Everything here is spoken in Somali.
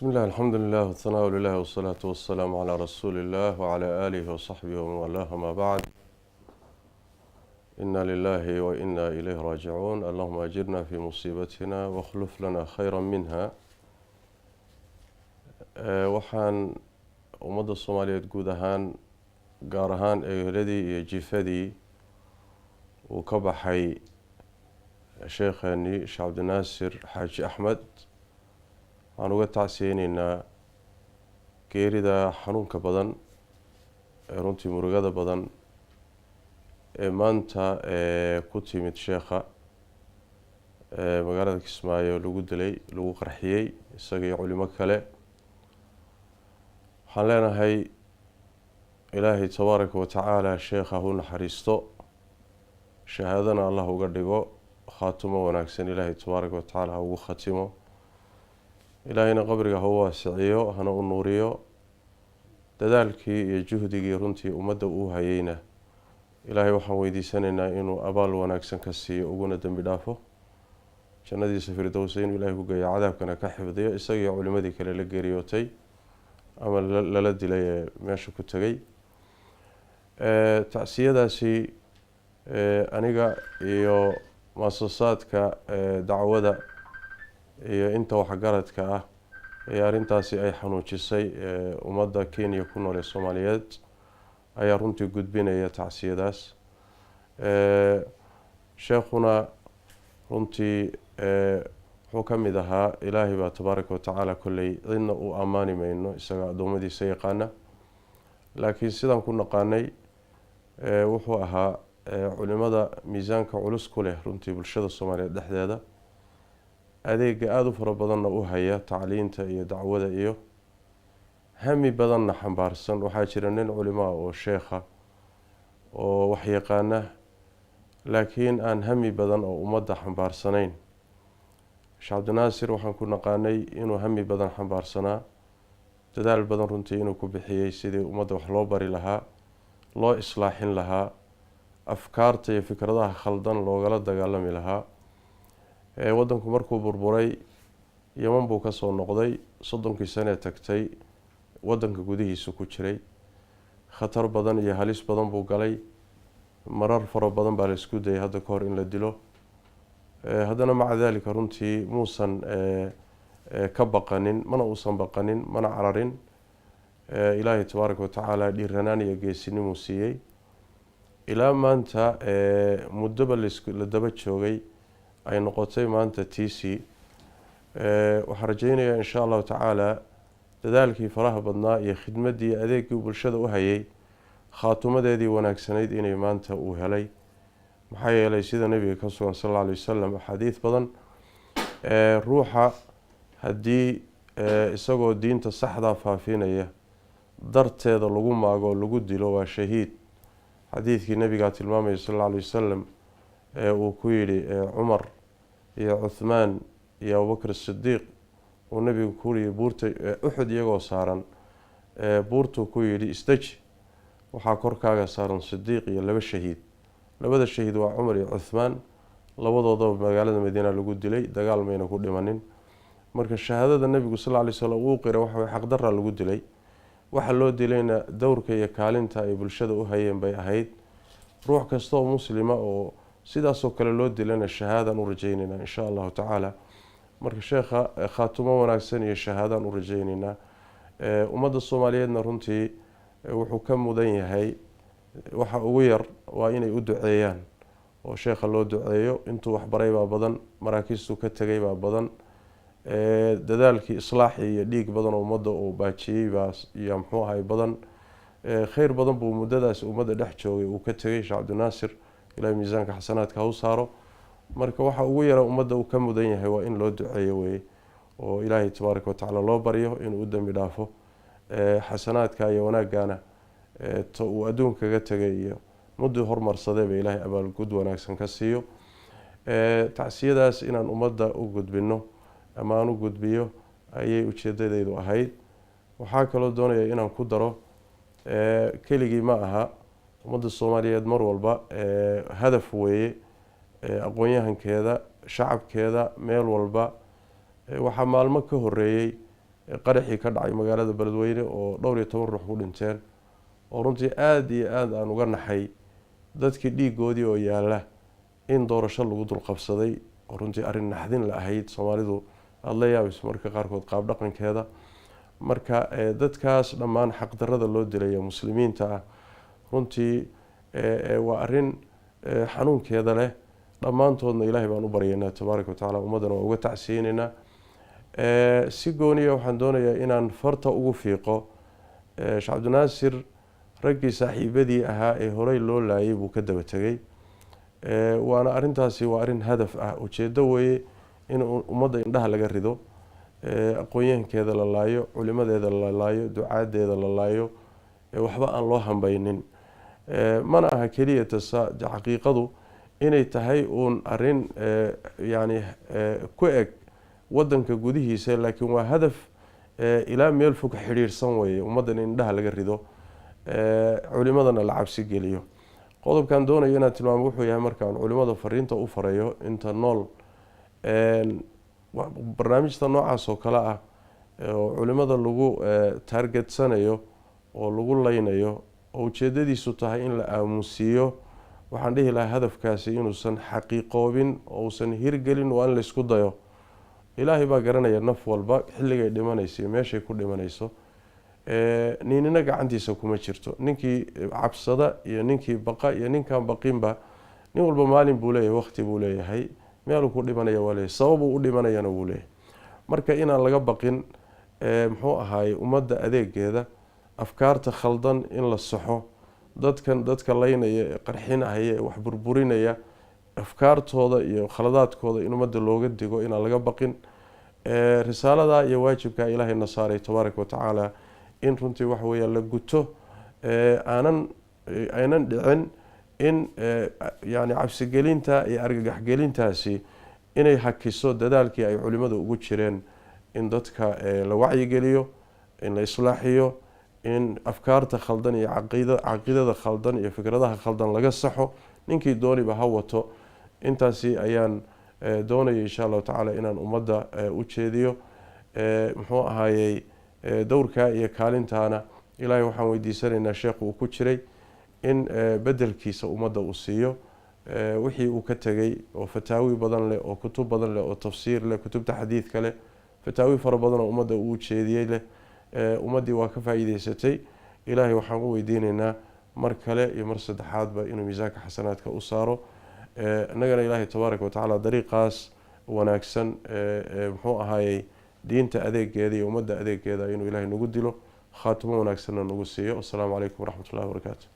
بسم الله الحمد لله والثناء لله والصلاة والسلام على رسول الله وعلى آله وصحبه ومن والاه ما بعد. إنا لله وإنا إليه راجعون. اللهم أجرنا في مصيبتنا واخلف لنا خيرا منها. waxaan ummadda Soomaaliyeed guud ahaan gaar ahaan eheladii iyo jifadii uu ka baxay sheekheeni Sheekh Cabdinaasir Xaaji Axmed waxaan uga tacsiyeynaynaa geerida xanuunka badan ee runtii murugada badan ee maanta ku timid sheekha magaalada Kismaayo lagu dilay lagu qarxiyay isaga iyo culimo kale. waxaan leenahay ilaahay tabaaraka wa tacaala sheekha hu naxariisto, shahaadana allah uga dhigo, khaatimo wanaagsan ilaahay tabaaraka wa tacaala ugu khatimo, ilaahayna qabriga ha u waasiciyo, hana u nuuriyo. dadaalkii iyo juhdigii runtii ummadda uu hayayna ilaahay waxaan weydiisanaynaa inuu abaal wanaagsan ka siiyo uguna dambi dhaafo, jannadiisa firdowsa inuu ilaahay ku geeyo, cadaabkana ka xifdiyo, isagii culimadii kale la geeriyootay ama lala dilay ee meesha ku tegay. tacsiyadaasi aniga iyo muasasaadka dacwada iyo inta waxgaradka ah ee arrintaasi ay xanuujisay ummadda Kenya ku nool ee Soomaaliyeed ayaa runtii gudbinaya tacsiyadaas. sheekhuna runtii wuxuu ka mid ahaa, ilaahay baa tabaaraka wa tacaala kolley cidna u ammaani mayno, isaga addoommadiisa yaqaana, laakiin sidaan ku naqaanay wuxuu ahaa culimada miisaanka culus ku leh runtii bulshada Soomaaliyeed dhexdeeda, adeega aada u fara badanna u haya tacliinta iyo dacwada iyo hami badanna xambaarsan. waxaa jira nin culimo ah oo sheekha oo wax yaqaana laakiin aan hami badan oo ummadda xambaarsanayn. Sheekh Cabdinaasir waxaan ku naqaanay inuu hami badan xambaarsanaa, dadaal badan runtii inuu ku bixiyey sidii ummadda wax loo bari lahaa, loo islaaxin lahaa, afkaarta iyo fikradaha khaldan loogala dagaalami lahaa. waddanku markuu burburay Yemen buu ka soo noqday, 30 sano tagtay waddanka gudihiisa ku jiray, khatar badan iyo halis badan buu galay, marar fara badan baa la isku dayay hadda ka hor in la dilo. haddana maca daalika runtii muusan ka baqanin, mana uusan baqanin, mana cararin. ilaahay tabaaraka wa tacaala dhiiranaan iyo geesinimuu siiyey. ilaa maanta muddoba la daba joogay ay noqotay maanta TC. waxaan rajaynayaa insha allahu tacaala dadaalkii faraha badnaa iyo khidmaddii adeegii bulshada u hayay khaatumadeedii wanaagsanayd inay maanta uu helay. maxaa yeelay sida nabiga ka sugan sal alla alay wasalam axaadiis badan, ruuxa haddii isagoo diinta saxdaa faafinaya darteeda lagu maago o lagu dilo waa shahiid. xadiidkii nabigaa tilmaamaya sal alla alay wasalam uu ku yidhi cumar iyo cuthmaan iyo abubakr sidiiq, uu nabigu ku yidhi buurta uxud iyagoo saaran, buurtuu ku yidhi isdeji, waxaa korkaaga saaran sidiiq iyo 2 shahiid. labada shahiid waa cumar iyo cuthmaan, labadoodaba magaalada madiina lagu dilay, dagaal mayna ku dhimanin. marka shahaadada nabigu sal alla lay wasalam uu qiray waxa way xaqdarra lagu dilay. waxa loo dilayna dowrka iyo kaalinta ay bulshada u hayeen bay ahayd. ruux kasta oo muslima oo sidaasoo kale loo dilana shahaadaan u rajaynaynaa insha allahu tacaala. marka sheekha khaatumo wanaagsan iyo shahaadaan u rajaynaynaa. ummadda Soomaaliyeedna runtii wuxuu ka mudan yahay, waxa ugu yar waa inay u duceeyaan oo sheekha loo duceeyo. intuu waxbaray baa badan, maraakiistuu ka tegay baa badan, dadaalkii islaaxi iyo dhiig badan oo ummadda uu baajiyey baa iyo muxuu ahay badan. khayr badan buu muddadaas ummadda dhex joogay uu ka tegay Sheekh Cabdinaasir, ilaahay miisaanka xasanaadka ha u saaro. marka waxa ugu yara ummadda uu ka mudan yahay waa in loo duceeyo weeye, oo ilaahay tabaaraka wa tacaala loo baryo inuu u dambi dhaafo, xasanaadka iyo wanaagana uu adduunka kaga tegay iyo muddii hormarsaday ba ilaahay abaalgud wanaagsan ka siiyo. tacsiyadaas inaan ummadda u gudbino ama aan u gudbiyo ayay ujeedadaydu ahayd. waxaa kaloo doonaya inaan ku daro, keligii ma aha, ummadda Soomaaliyeed mar walba hadaf weeye, aqoon-yahankeeda, shacabkeeda, meel walba. waxaa maalmo ka horeeyey qaraxii ka dhacay magaalada Beledweyne oo dhowr iyo 10 ruux ku dhinteen oo runtii aad iyo aad aan uga naxay dadkii dhiigoodii oo yaala in doorasho lagu dul qabsaday oo runtii arrin naxdin la ahayd Soomaalidu aad la yaabayso marka qaarkood qaab dhaqankeeda marka dadkaas dhammaan xaq darrada loo dilay muslimiinta ah runtii waa arrin xanuunkeeda leh dhammaantoodna Ilaahay baan u baryaynaa tabaaraka wa tacaala ummadana waa uga tacsiinaynaa si gooniya waxaan doonayaa inaan farta ugu fiiqo Sheekh Cabdinaasir raggii saaxiibadii ahaa ee horey loo laayay buu ka daba tagay waana arrintaasi waa arrin hadaf ah ujeedo weeye in ummadda indhaha laga rido aqoonyahankeeda la laayo culimadeeda la laayo ducaadeeda la laayo waxba aan loo hambaynin mana aha keliya xaqiiqadu inay tahay uun arrin yani ku eg wadanka gudihiisa laakiin waa hadaf ilaa meel fog xiriirsan weeye ummaddan indhaha laga rido culimadana la cabsi geliyo qodobkan doonayo inaan tilmaamo wuxuu yahay markaan culimada fariinta u farayo inta nool barnaamijta noocaas oo kale ah oo culimada lagu targetsanayo oo lagu laynayo oo ujeedadiisu tahay in la aamusiyo waxaan dhihi lahaa hadafkaasi inuusan xaqiiqoobin oo uusan hirgelin waa in la isku dayo ilaahay baa garanaya naf walba xilligay dhimanayso meeshay ku dhimanayso ninina gacantiisa kuma jirto ninkii cabsada iyo ninkii baqa iyo ninkan baqinba nin walba maalin buu leeyahay waqti buu leeyahay meel ku dhimanaya waa leeyahay sabab uu dhimanayana wuu leeyahay marka inaan laga baqin muxuu ahaay ummadda adeegeeda afkaarta khaldan in la saxo dadka laynaya qarxinaya wax burburinaya afkaartooda iyo khaladaadkooda in ummadda looga digo inaan laga baqin risaalada iyo waajibka Ilaahay nasaaray tabaaraka wa tacaala in runtii wax weeyaan la guto aanan dhicin in yani cabsi gelinta iyo argagax gelintaasi inay hakiso dadaalkii ay culimadu ugu jireen in dadka la wacyi geliyo in la islaaxiyo in afkaarta khaldan iyo caqiidada khaldan iyo fikradaha khaldan laga saxo ninkii dooniba ha wato intaasi ayaan doonaya insha Allah tacaala inaan ummadda u jeediyo muxuu ahaayay dowrka iyo kaalintaana Ilaahay waxaan weydiisanaynaa sheekhu uu ku jiray in bedelkiisa ummadda uu siiyo wixii uu ka tagay oo fataawi badan leh oo kutub badan leh oo tafsiir leh kutubta xadiidka leh fataawi fara badan oo ummadda uu jeediyay leh ummadii waa ka faa'iideysatay Ilaahay waxaan u weydiinaynaa mar kale iyo mar saddexaadba inuu miisaanka xasanaadka u saaro annagana Ilaahay tabaaraka wa tacaala dariiqaas wanaagsan muxuu ahaayay diinta adeegeeda iyo ummadda adeegeeda inuu Ilaahay nagu dilo khaatimo wanaagsanna nagu siiyo. Assalaamu calaykum waraxmatullaahi wabarakaatuh.